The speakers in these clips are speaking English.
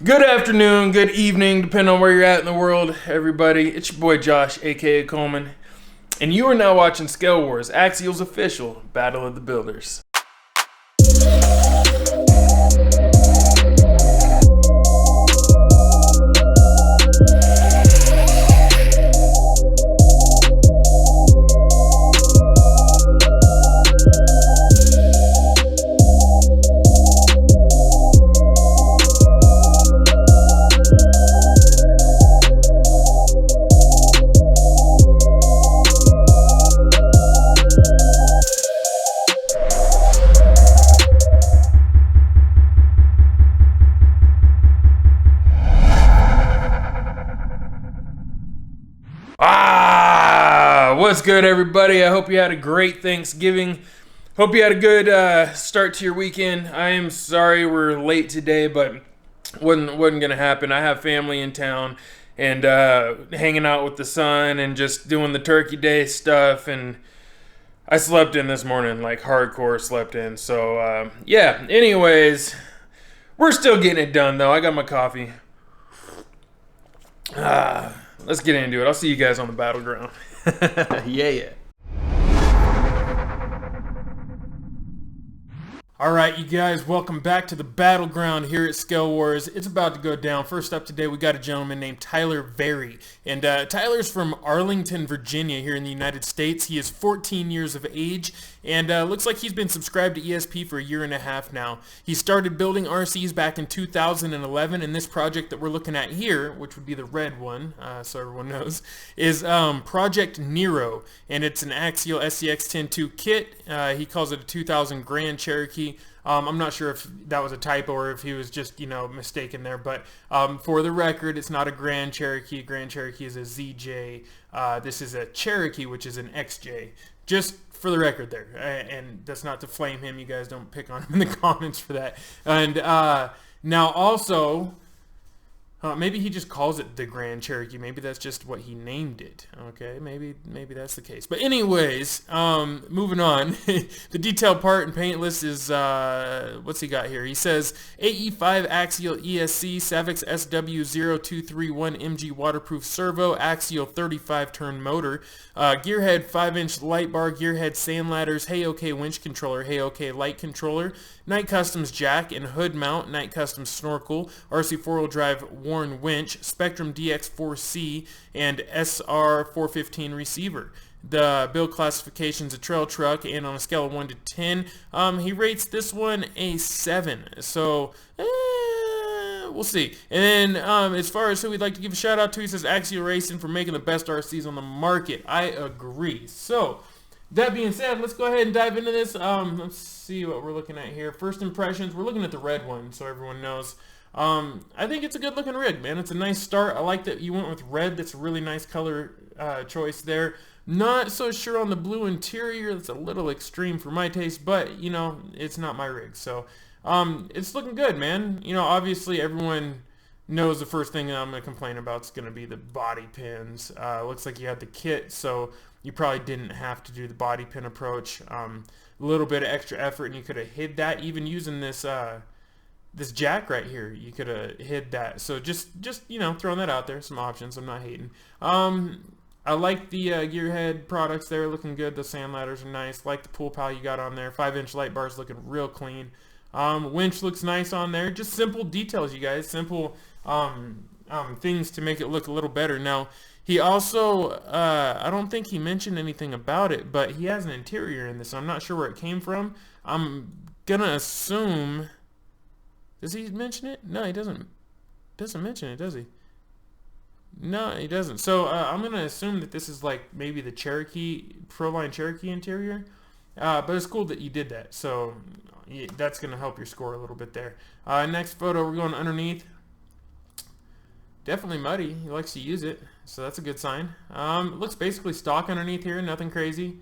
Good afternoon, good evening, depending on where you're at in the world, everybody. It's your boy Josh, aka Coleman, and you are now watching ScaleWars, Axial's official Battle of the Builders. What's good, everybody? I hope you had a great Thanksgiving. Hope you had a good start to your weekend. I am sorry we're late today, but wasn't gonna happen. I have family in town and hanging out with the son and just doing the turkey day stuff, and I slept in this morning, like hardcore slept in. So yeah, anyways, we're still getting it done though. I got my coffee. Let's get into it. I'll see you guys on the battleground. Yeah. Alright, you guys, welcome back to the battleground here at ScaleWars. It's about to go down. First up today, we got a gentleman named Tyler Very. And Tyler's from Arlington, Virginia, here in the United States. He is 14 years of age, and looks like he's been subscribed to ESP for a year and a half now. He started building RCs back in 2011, and this project that we're looking at here, which would be the red one, so everyone knows, is Project Nero, and it's an Axial SCX-102 kit. He calls it a 2000 Grand Cherokee. I'm not sure if that was a typo or if he was just, mistaken there, but for the record, it's not a Grand Cherokee. Grand Cherokee is a ZJ. This is a Cherokee, which is an XJ. Just for the record there, and that's not to flame him. You guys don't pick on him in the comments for that. And now also, maybe he just calls it the Grand Cherokee. Maybe that's just what he named it. Okay, maybe that's the case. But anyways, moving on. The detailed part and paint list is, what's he got here? He says AE5 Axial ESC Savix SW0231 MG waterproof servo, Axial 35 turn motor, gearhead 5-inch light bar, gearhead sand ladders, Hey OK winch controller, Hey OK light controller, Night Customs jack and hood mount, Night Customs snorkel, RC 4-wheel drive Warren winch, Spectrum DX4C, and SR415 receiver. The build classification's a trail truck, and on a scale of 1 to 10, he rates this one a 7. So, we'll see. And then, as far as who we'd like to give a shout out to, he says Axial Racing for making the best RCs on the market. I agree. So, that being said, let's go ahead and dive into this. Let's see what we're looking at here. First impressions, we're looking at the red one, so everyone knows. I think it's a good looking rig, man. It's a nice start. I like that you went with red. That's a really nice color choice there. Not so sure on the blue interior. That's a little extreme for my taste, but, it's not my rig. So, it's looking good, man. Obviously everyone knows the first thing that I'm going to complain about is going to be the body pins. Looks like you had the kit, so you probably didn't have to do the body pin approach. A little bit of extra effort, and you could have hid that even using this this jack right here. You could have hid that. So just throwing that out there. Some options. I'm not hating. I like the gearhead products there, looking good. The sand ladders are nice. Like the pool pal you got on there. 5-inch light bars looking real clean. Winch looks nice on there. Just simple details, you guys. Simple things to make it look a little better. Now, he also, I don't think he mentioned anything about it, but he has an interior in this. So I'm not sure where it came from. I'm gonna assume. Does he mention it? No, he doesn't mention it, does he? No, he doesn't. So I'm gonna assume that this is like maybe the Cherokee Proline Cherokee interior. But it's cool that you did that. So yeah, that's gonna help your score a little bit there. Next photo, we're going underneath. Definitely muddy. He likes to use it, so that's a good sign. It looks basically stock underneath here, nothing crazy.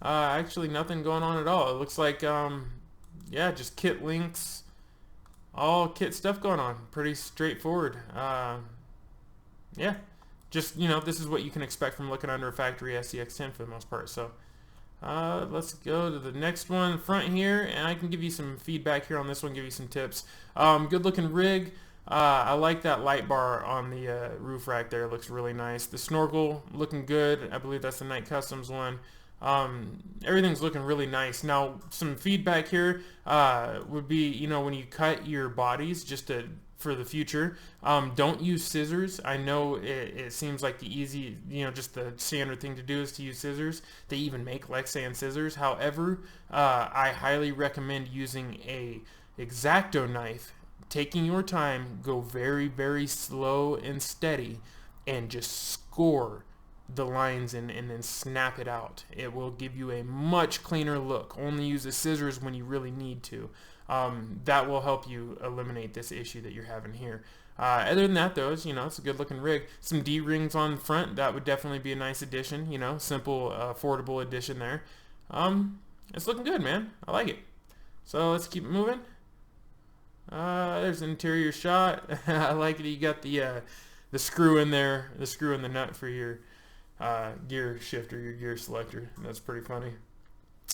Actually, nothing going on at all. It looks like, yeah, just kit links, all kit stuff going on. Pretty straightforward. Yeah, just, this is what you can expect from looking under a factory SCX-10 for the most part. So, let's go to the next one, front here, and I can give you some feedback here on this one, give you some tips. Good looking rig. I like that light bar on the roof rack there. It looks really nice. The snorkel looking good. I believe that's the Night Customs one. Everything's looking really nice. Now, some feedback here would be, you know, when you cut your bodies, just for the future, don't use scissors. I know it seems like the easy, you know, just the standard thing to do is to use scissors. They even make Lexan scissors. However, I highly recommend using a X-Acto knife. Taking your time, go very, very slow and steady, and just score the lines and then snap it out. It will give you a much cleaner look. Only use the scissors when you really need to. That will help you eliminate this issue that you're having here. Other than that, though, it's a good looking rig. Some D-rings on the front, that would definitely be a nice addition, simple, affordable addition there. It's looking good, man. I like it. So let's keep it moving. There's an interior shot. I like that you got the screw in there, the screw in the nut for your gear shifter, your gear selector. That's pretty funny.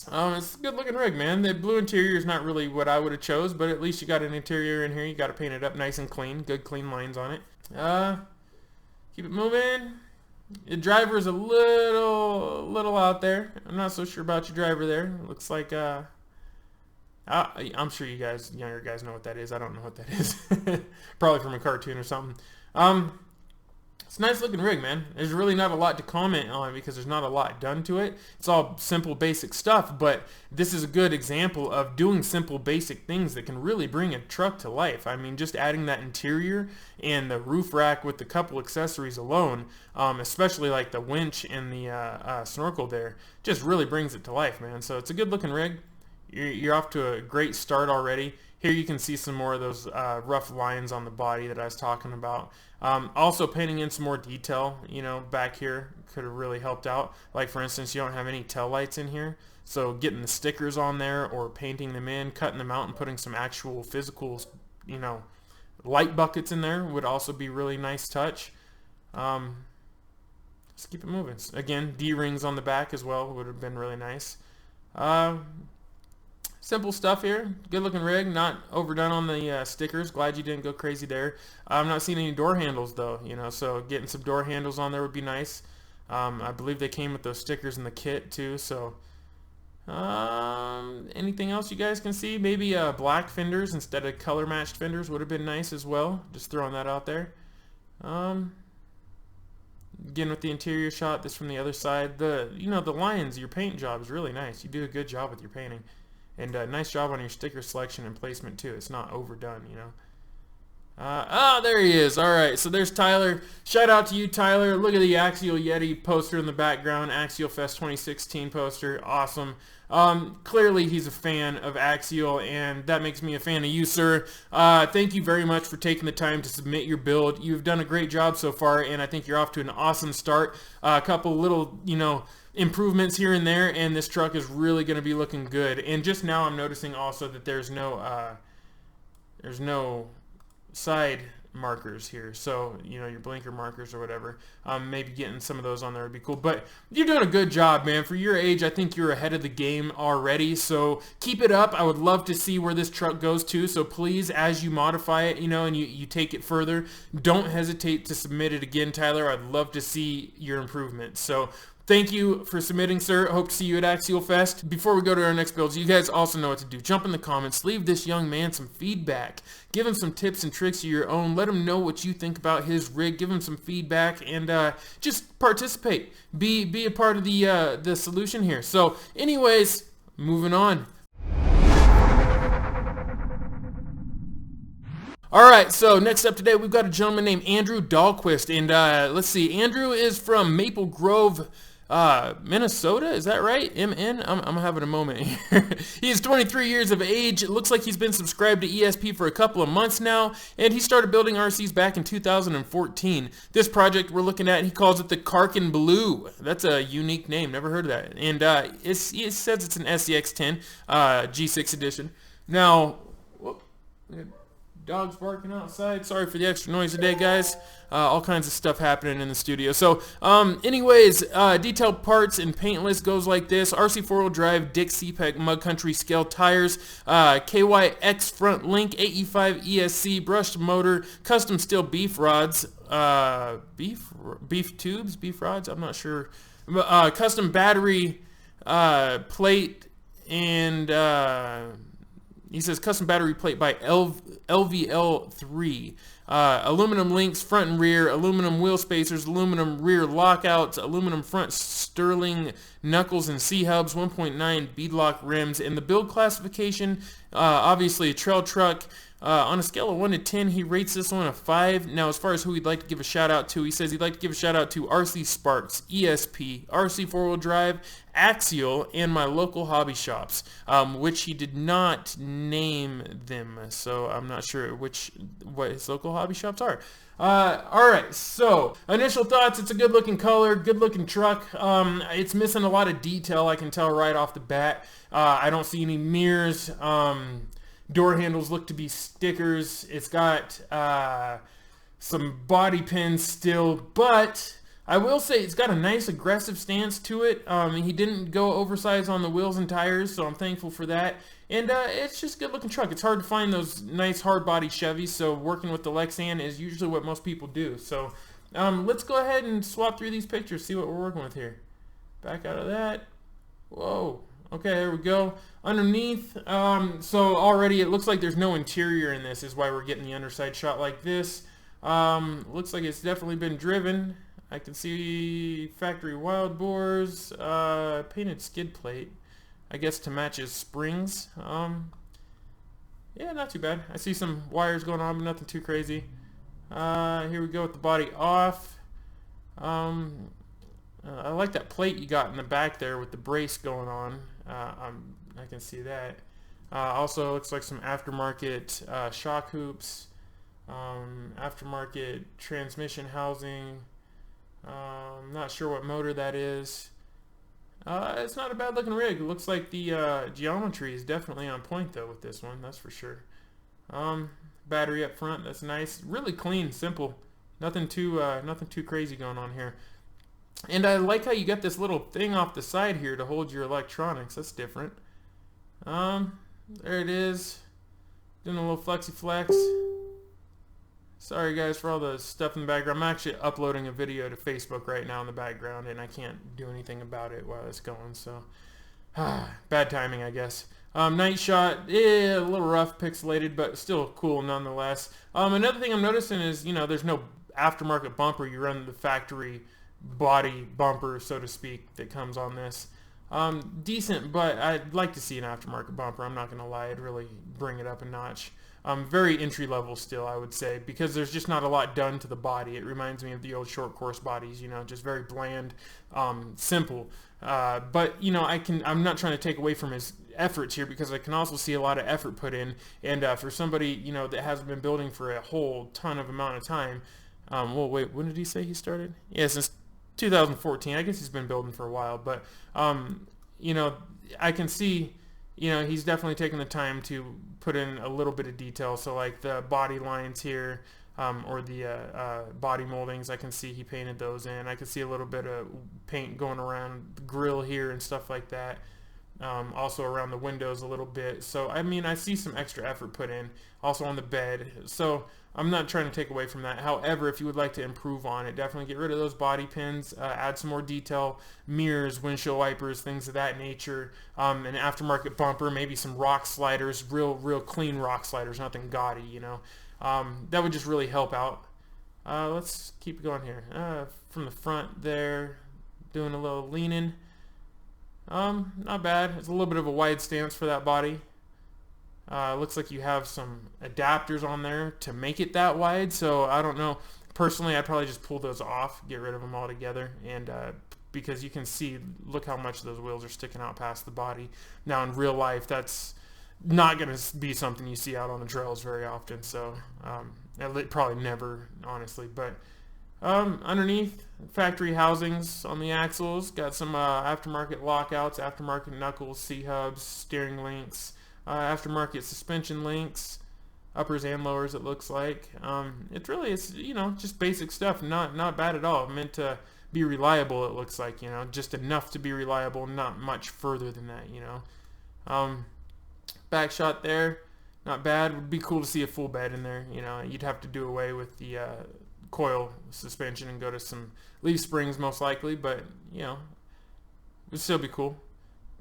It's a good looking rig, man. The blue interior is not really what I would have chose, but at least you got an interior in here. You got to paint it up nice and clean. Good clean lines on it. Keep it moving. The driver is a little out there. I'm not so sure about your driver there. It looks like I'm sure you guys, younger guys, know what that is. I don't know what that is. Probably from a cartoon or something. It's a nice looking rig, man. There's really not a lot to comment on because there's not a lot done to it. It's all simple, basic stuff, but this is a good example of doing simple, basic things that can really bring a truck to life. I mean, just adding that interior and the roof rack with a couple accessories alone, especially like the winch and the snorkel there, just really brings it to life, man. So it's a good looking rig. You're off to a great start already. Here you can see some more of those rough lines on the body that I was talking about. Also painting in some more detail, back here could have really helped out. Like for instance, you don't have any tail lights in here, so getting the stickers on there or painting them in, cutting them out and putting some actual physical, light buckets in there would also be really nice touch. Let's keep it moving. Again, D-rings on the back as well would have been really nice. Simple stuff here. Good looking rig. Not overdone on the stickers. Glad you didn't go crazy there. I'm not seeing any door handles though, so getting some door handles on there would be nice. I believe they came with those stickers in the kit too, so anything else you guys can see? Maybe black fenders instead of color matched fenders would have been nice as well. Just throwing that out there. Again with the interior shot, this from the other side. The lines, your paint job is really nice. You do a good job with your painting. And nice job on your sticker selection and placement too. It's not overdone, there he is. Alright, so there's Tyler. Shout out to you, Tyler. Look at the Axial Yeti poster in the background. Axial Fest 2016 poster. Awesome. Clearly he's a fan of Axial, and that makes me a fan of you, sir. Thank you very much for taking the time to submit your build. You've done a great job so far, and I think you're off to an awesome start. A couple little, improvements here and there, and this truck is really going to be looking good. And just now I'm noticing also that there's no side markers here, so your blinker markers or whatever. Maybe getting some of those on there would be cool, but you're doing a good job, man. For your age, I think you're ahead of the game already, so keep it up. I would love to see where this truck goes to, so please, as you modify it, and you take it further, don't hesitate to submit it again, Tyler. I'd love to see your improvements. So thank you for submitting, sir. Hope to see you at Axial Fest. Before we go to our next builds, you guys also know what to do. Jump in the comments. Leave this young man some feedback. Give him some tips and tricks of your own. Let him know what you think about his rig. Give him some feedback and just participate. Be a part of the solution here. So anyways, moving on. Alright, so next up today, we've got a gentleman named Andrew Dahlquist. And let's see, Andrew is from Maple Grove, Minnesota, is that right? MN? I'm having a moment here. He's 23 years of age. It looks like he's been subscribed to ESP for a couple of months now, and he started building RCs back in 2014. This project we're looking at, he calls it the Karkand Blue. That's a unique name, never heard of that. And it says it's an SCX-10 G6 edition. Now, Dogs barking outside. Sorry for the extra noise today, guys. All kinds of stuff happening in the studio. So, anyways, detailed parts and paint list goes like this. RC 4-wheel drive, Dick CPEC Mud Country scale tires, KYX front link, AE5 ESC, brushed motor, custom steel beef rods, beef tubes, beef rods, I'm not sure. Custom battery plate, and he says custom battery plate by LVL3. Aluminum links front and rear, aluminum wheel spacers, aluminum rear lockouts, aluminum front sterling knuckles and C-hubs, 1.9 beadlock rims. And the build classification, obviously a trail truck. On a scale of 1 to 10, he rates this one a 5. Now, as far as who he'd like to give a shout out to, he says he'd like to give a shout out to RC Sparks, ESP, RC 4-wheel drive, Axial, and my local hobby shops, which he did not name them, so I'm not sure what his local hobby shops are. Alright, so initial thoughts, it's a good looking color, good looking truck. It's missing a lot of detail, I can tell right off the bat. I don't see any mirrors. Door handles look to be stickers. It's got some body pins still, but I will say it's got a nice aggressive stance to it. He didn't go oversized on the wheels and tires, so I'm thankful for that. And it's just a good looking truck. It's hard to find those nice hard body Chevys, so working with the Lexan is usually what most people do. So let's go ahead and swap through these pictures, see what we're working with here. Back out of that. Whoa. Okay, there we go. Underneath, so already it looks like there's no interior in this, is why we're getting the underside shot like this. Looks like it's definitely been driven. I can see factory wild boars, painted skid plate, I guess to match his springs. Yeah, not too bad. I see some wires going on, but nothing too crazy. Here we go with the body off. I like that plate you got in the back there with the brace going on. I can see that. Also looks like some aftermarket shock hoops, aftermarket transmission housing. Not sure what motor that is. It's not a bad looking rig. It looks like the geometry is definitely on point though with this one, that's for sure. Battery up front, that's nice. Really clean, simple. Nothing too crazy going on here. And I like how you got this little thing off the side here to hold your electronics. That's different. There it is. Doing a little flexi flex. Sorry guys for all the stuff in the background. I'm actually uploading a video to Facebook right now in the background, and I can't do anything about it while it's going, so bad timing, I guess. Night shot, a little rough, pixelated, but still cool nonetheless. Another thing I'm noticing is, there's no aftermarket bumper. You run the factory body bumper, so to speak, that comes on this. Decent, but I'd like to see an aftermarket bumper. I'm not gonna lie, it'd really bring it up a notch. Very entry level still, I would say, because there's just not a lot done to the body. It reminds me of the old short course bodies, just very bland, simple. But I'm not trying to take away from his efforts here, because I can also see a lot of effort put in, and for somebody that hasn't been building for a whole ton of amount of time. Well, wait, when did he say he started? Yeah, since 2014. I guess he's been building for a while, but I can see he's definitely taken the time to put in a little bit of detail. So like the body lines here, or the body moldings, I can see he painted those in. I can see a little bit of paint going around the grill here and stuff like that. Also around the windows a little bit. So I mean, I see some extra effort put in, also on the bed. So I'm not trying to take away from that. However, if you would like to improve on it, definitely get rid of those body pins, add some more detail, mirrors, windshield wipers, things of that nature, an aftermarket bumper, maybe some rock sliders, real clean rock sliders, nothing gaudy, that would just really help out. Let's keep going here. From the front there, doing a little leaning. Not bad. It's a little bit of a wide stance for that body. Looks like you have some adapters on there to make it that wide, so I don't know. Personally, I'd probably just pull those off, get rid of them altogether, and because you can see, look how much those wheels are sticking out past the body. Now in real life, that's not going to be something you see out on the trails very often, so probably never, honestly. But underneath, factory housings on the axles, got some aftermarket lockouts, aftermarket knuckles, C-hubs, steering links, aftermarket suspension links. uppers and lowers, it looks like. It's you know, just basic stuff, not bad at all. Meant to be reliable, it looks like, you know, just enough to be reliable, not much further than that, you know. Back shot there, not bad. Would be cool to see a full bed in there, you know. You'd have to do away with the coil suspension and go to some leaf springs most likely, but you know, it would still be cool.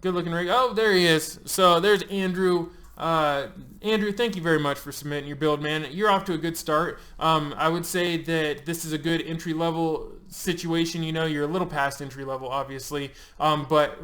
Good looking rig. Oh, there he is. So there's Andrew. Andrew, thank you very much for submitting your build, man. You're off to a good start. I would say that this is a good entry level situation. You know, you're a little past entry level, obviously, but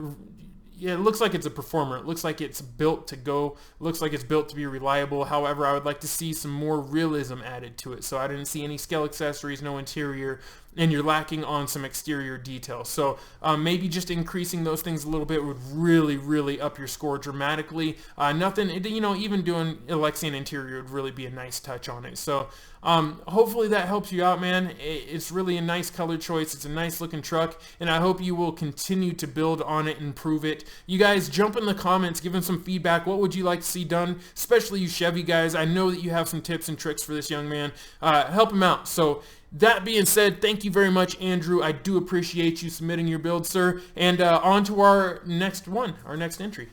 yeah, it looks like it's a performer. It looks like it's built to go. It looks like it's built to be reliable. However, I would like to see some more realism added to it. So I didn't see any scale accessories, no interior, and you're lacking on some exterior details. So maybe just increasing those things a little bit would really up your score dramatically. Nothing, you know, even doing Alexian interior would really be a nice touch on it. So hopefully that helps you out, man. It's really a nice color choice. It's a nice looking truck, and I hope you will continue to build on it and improve it. You guys jump in the comments, give him some feedback. What would you like to see done, especially you Chevy guys? I know that you have some tips and tricks for this young man. Help him out. So that being said, thank you very much, Andrew. I do appreciate you submitting your build, sir. And on to our next one, our next entry.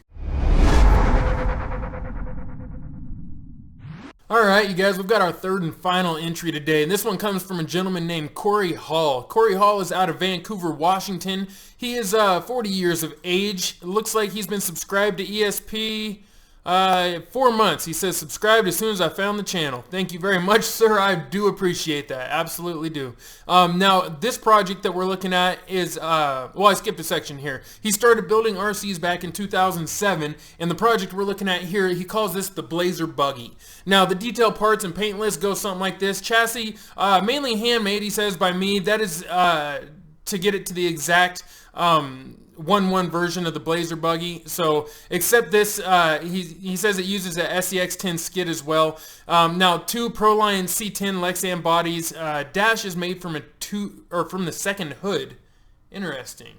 Alright, you guys, we've got our third and final entry today, and this one comes from a gentleman named Corey Hall. Corey Hall is out of Vancouver, Washington. He is 40 years of age. It looks like he's been subscribed to ESP 4 months. He says, subscribed as soon as I found the channel. Thank you very much, sir. I do appreciate that. Absolutely do. Now, this project that we're looking at is, well, I skipped a section here. He started building RCs back in 2007, and the project we're looking at here, he calls this the Blazer Buggy. Now, the detail parts and paint list go something like this. Chassis, mainly handmade, he says, by me. That is to get it to the exact 1.1 version of the Blazer Buggy. So except this, he says it uses a SEX10 skid as well. Now, 2 Proline C10 Lexan bodies. Dash is made from from the second hood. Interesting.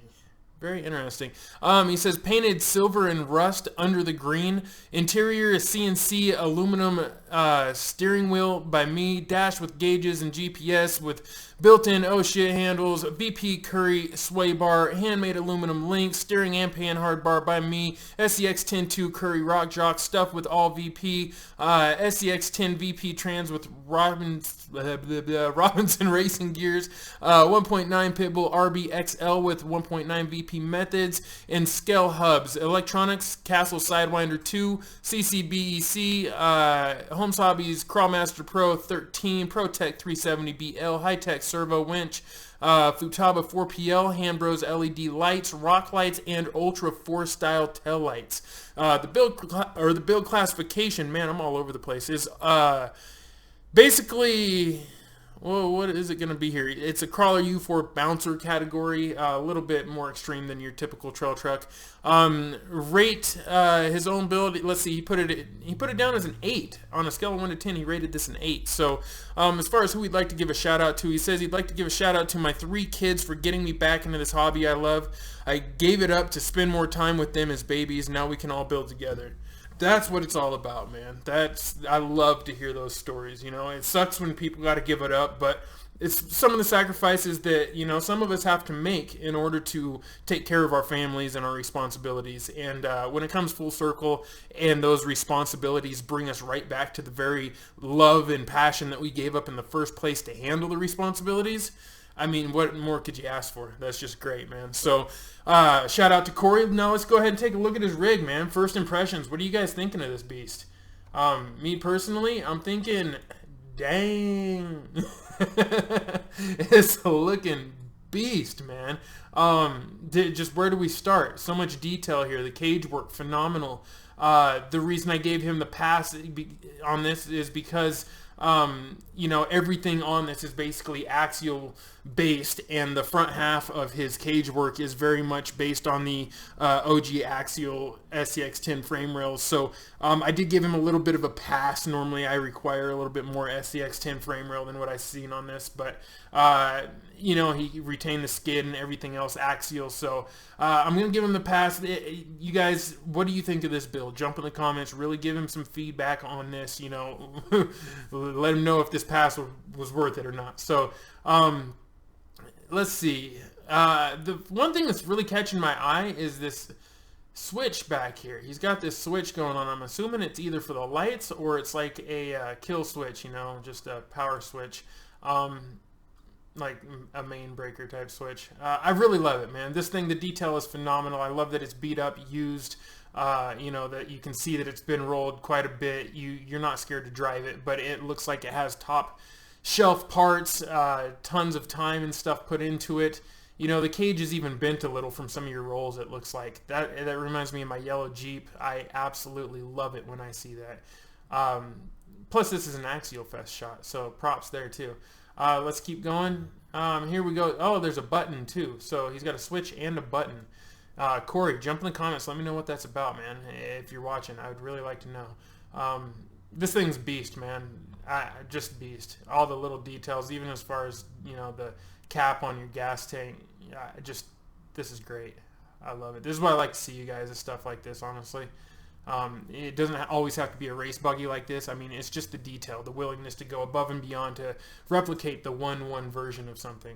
Very interesting. He says painted silver and rust under the green. Interior is CNC aluminum steering wheel by me. Dash with gauges and GPS with built-in oh shit handles. VP Curry sway bar. Handmade aluminum links. Steering and pan hard bar by me. SEX10-2 Curry rock jock stuff with all VP. SEX10 VP trans with Robinson racing gears. 1.9 Pitbull RBXL with 1.9 VP methods, and scale hubs. Electronics, Castle Sidewinder 2, CCBEC, Homes Hobbies Crawlmaster Pro 13, ProTech 370BL, High-Tech Servo Winch, Futaba 4PL, Handbros LED lights, rock lights, and Ultra 4 style tail lights. The build classification, man, I'm all over the place, is basically, well, what is it going to be here? It's a crawler U4 bouncer category, a little bit more extreme than your typical trail truck. Rate his own build. Let's see, he put it down as an 8 on a scale of 1 to 10. He rated this an 8. So as far as who he'd like to give a shout out to, he says he'd like to give a shout out to my 3 kids for getting me back into this hobby I love. I gave it up to spend more time with them as babies. Now we can all build together. That's what it's all about, man. I love to hear those stories, you know. It sucks when people got to give it up, but it's some of the sacrifices that, you know, some of us have to make in order to take care of our families and our responsibilities. And when it comes full circle and those responsibilities bring us right back to the very love and passion that we gave up in the first place to handle the responsibilities, I mean, what more could you ask for? That's just great, man. So, shout out to Corey. Now let's go ahead and take a look at his rig, man. First impressions. What are you guys thinking of this beast? Me personally, I'm thinking, dang. It's a looking beast, man. Just where do we start? So much detail here. The cage work, phenomenal. The reason I gave him the pass on this is because you know, everything on this is basically axial based, and the front half of his cage work is very much based on the OG Axial SCX10 frame rails. So I did give him a little bit of a pass. Normally I require a little bit more SCX10 frame rail than what I've seen on this, but you know, he retained the skid and everything else axial. So I'm going to give him the pass. You guys, what do you think of this build? Jump in the comments. Really give him some feedback on this. You know, let him know if this pass was worth it or not. So let's see. The one thing that's really catching my eye is this switch back here. He's got this switch going on. I'm assuming it's either for the lights or it's like a kill switch, you know, just a power switch. Like a main breaker type switch. I really love it, man. This thing, the detail is phenomenal. I love that it's beat up, used, you know, that you can see that it's been rolled quite a bit. You're not scared to drive it, but it looks like it has top shelf parts, tons of time and stuff put into it. You know, the cage is even bent a little from some of your rolls, it looks like. That reminds me of my yellow Jeep. I absolutely love it when I see that. Plus, this is an Axial Fest shot, so props there too. Let's keep going. Here we go. Oh, there's a button too. So he's got a switch and a button. Corey, jump in the comments. Let me know what that's about, man. If you're watching, I would really like to know. This thing's beast, man. Just beast. All the little details, even as far as, you know, the cap on your gas tank. This is great. I love it. This is why I like to see you guys and stuff like this, honestly. It doesn't always have to be a race buggy like this. I mean, it's just the detail, the willingness to go above and beyond to replicate the 1-1 version of something.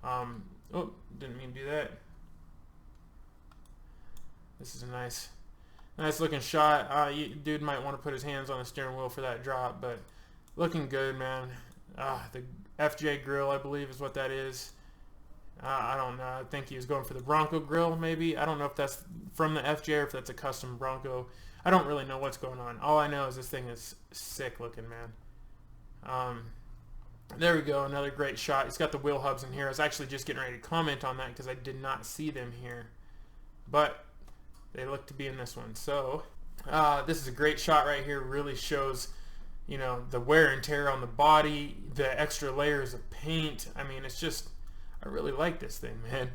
Oh, didn't mean to do that. This is a nice looking shot. Dude might want to put his hands on the steering wheel for that drop, but looking good, man. The FJ grill, I believe, is what that is. I don't know. I think he was going for the Bronco grill, maybe. I don't know if that's from the FJ or if that's a custom Bronco. I don't really know what's going on. All I know is this thing is sick looking, man. There we go. Another great shot. He's got the wheel hubs in here. I was actually just getting ready to comment on that because I did not see them here. But they look to be in this one. So this is a great shot right here. Really shows, you know, the wear and tear on the body, the extra layers of paint. I mean, it's just... I really like this thing, man.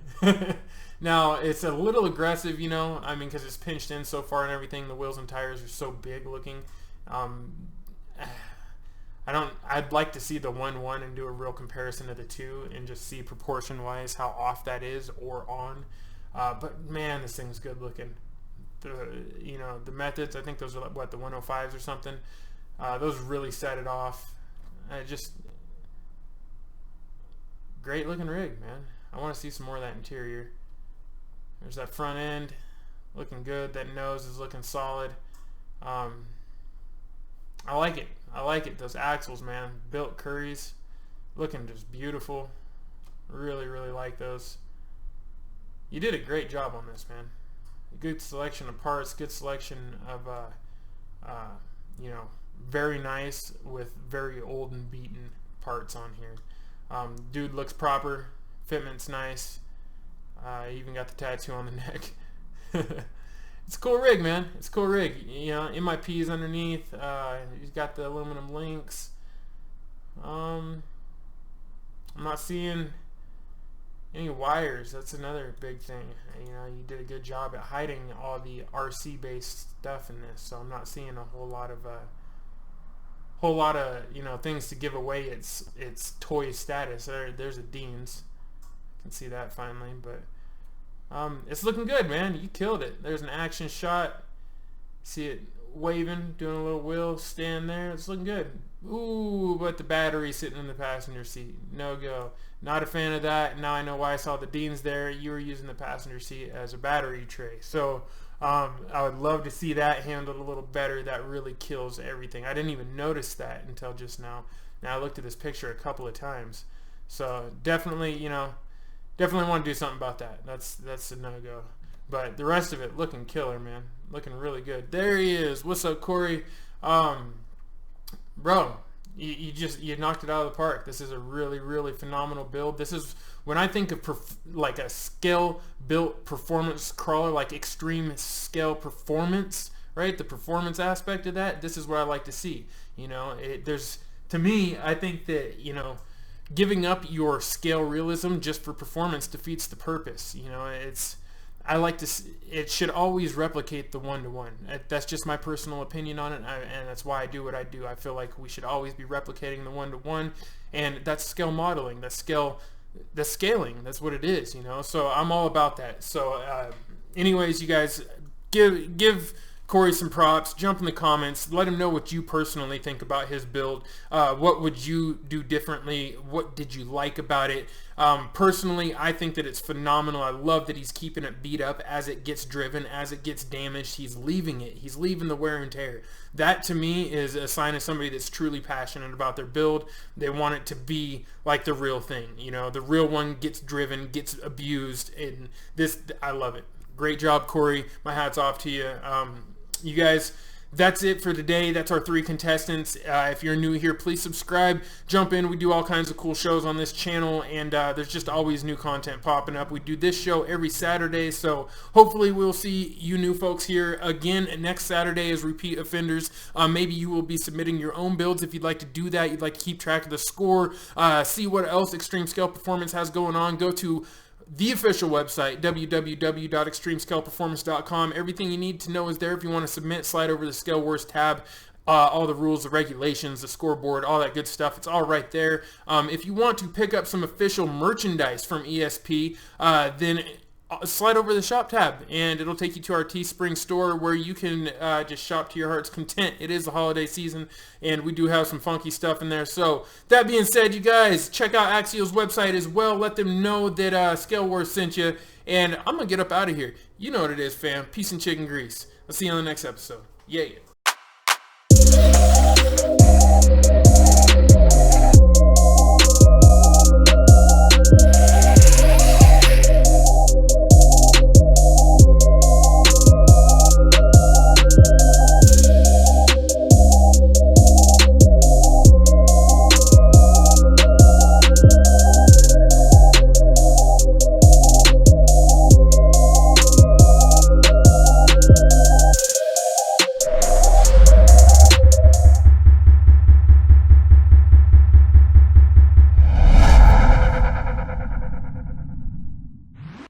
Now, it's a little aggressive, you know, I mean, because it's pinched in so far and everything. The wheels and tires are so big looking. I'd like to see the 1-1 and do a real comparison of the two and just see proportion-wise how off that is or on. But, man, this thing's good looking. You know, the methods, I think those are, what, the 105s or something. Those really set it off. Great looking rig, man. I want to see some more of that interior. There's that front end looking good. That nose is looking solid. I like it. I like it. Those axles, man. Built Curries. Looking just beautiful. Really, really like those. You did a great job on this, man. Good selection of parts. Good selection of, you know, very nice with very old and beaten parts on here. Dude looks proper, fitment's nice, even got the tattoo on the neck. It's a cool rig, man. It's a cool rig. You know, MIP's underneath. He's got the aluminum links. I'm not seeing any wires. That's another big thing. You know, you did a good job at hiding all the RC based stuff in this, so I'm not seeing a whole lot of you know, things to give away its toy status. There's a Dean's. You can see that finally, but it's looking good, man. You killed it. There's an action shot. See it waving, doing a little wheel stand there. It's looking good. Ooh, but the battery sitting in the passenger seat. No go. Not a fan of that. Now I know why I saw the Dean's there. You were using the passenger seat as a battery tray. So I would love to see that handled a little better. That really kills everything. I didn't even notice that until just now. Now I looked at this picture a couple of times. So definitely, you know, definitely want to do something about that. That's a no-go. But the rest of it looking killer, man. Looking really good. There he is. What's up, Corey? Bro, you knocked it out of the park. This is a really, really phenomenal build. This is, when I think of like a scale built performance crawler, like extreme scale performance, right? The performance aspect of that, this is what I like to see. You know, there's To me, I think that, giving up your scale realism just for performance defeats the purpose. I like to. It should always replicate the one-to-one. That's just my personal opinion on it, and that's why I do what I do. I feel like we should always be replicating the one-to-one, and that's scale modeling. That's scaling. That's what it is. So I'm all about that. So, anyways, you guys, give Corey some props. Jump in the comments. Let him know what you personally think about his build. What would you do differently? What did you like about it? Personally, I think that it's phenomenal. I love that he's keeping it beat up as it gets driven, as it gets damaged. He's leaving it. He's leaving the wear and tear. That, to me, is a sign of somebody that's truly passionate about their build. They want it to be like the real thing. The real one gets driven, gets abused, and this, I love it. Great job, Corey. My hat's off to you. You guys, that's it for today. That's our 3 contestants. If you're new here, please subscribe. Jump in. We do all kinds of cool shows on this channel, and there's just always new content popping up. We do this show every Saturday, so hopefully we'll see you new folks here again next Saturday as repeat offenders. Maybe you will be submitting your own builds if you'd like to do that. You'd like to keep track of the score, see what else Extreme Scale Performance has going on. Go to the official website, www.extremescaleperformance.com. Everything you need to know is there. If you want to submit, slide over the ScaleWars tab. All the rules, the regulations, the scoreboard, all that good stuff. It's all right there. If you want to pick up some official merchandise from ESP, then slide over the shop tab, and it'll take you to our Teespring store where you can just shop to your heart's content. It is the holiday season, and we do have some funky stuff in there. So that being said, you guys, check out Axial's website as well. Let them know that ScaleWars sent you, and I'm going to get up out of here. You know what it is, fam. Peace and chicken grease. I'll see you on the next episode. Yeah.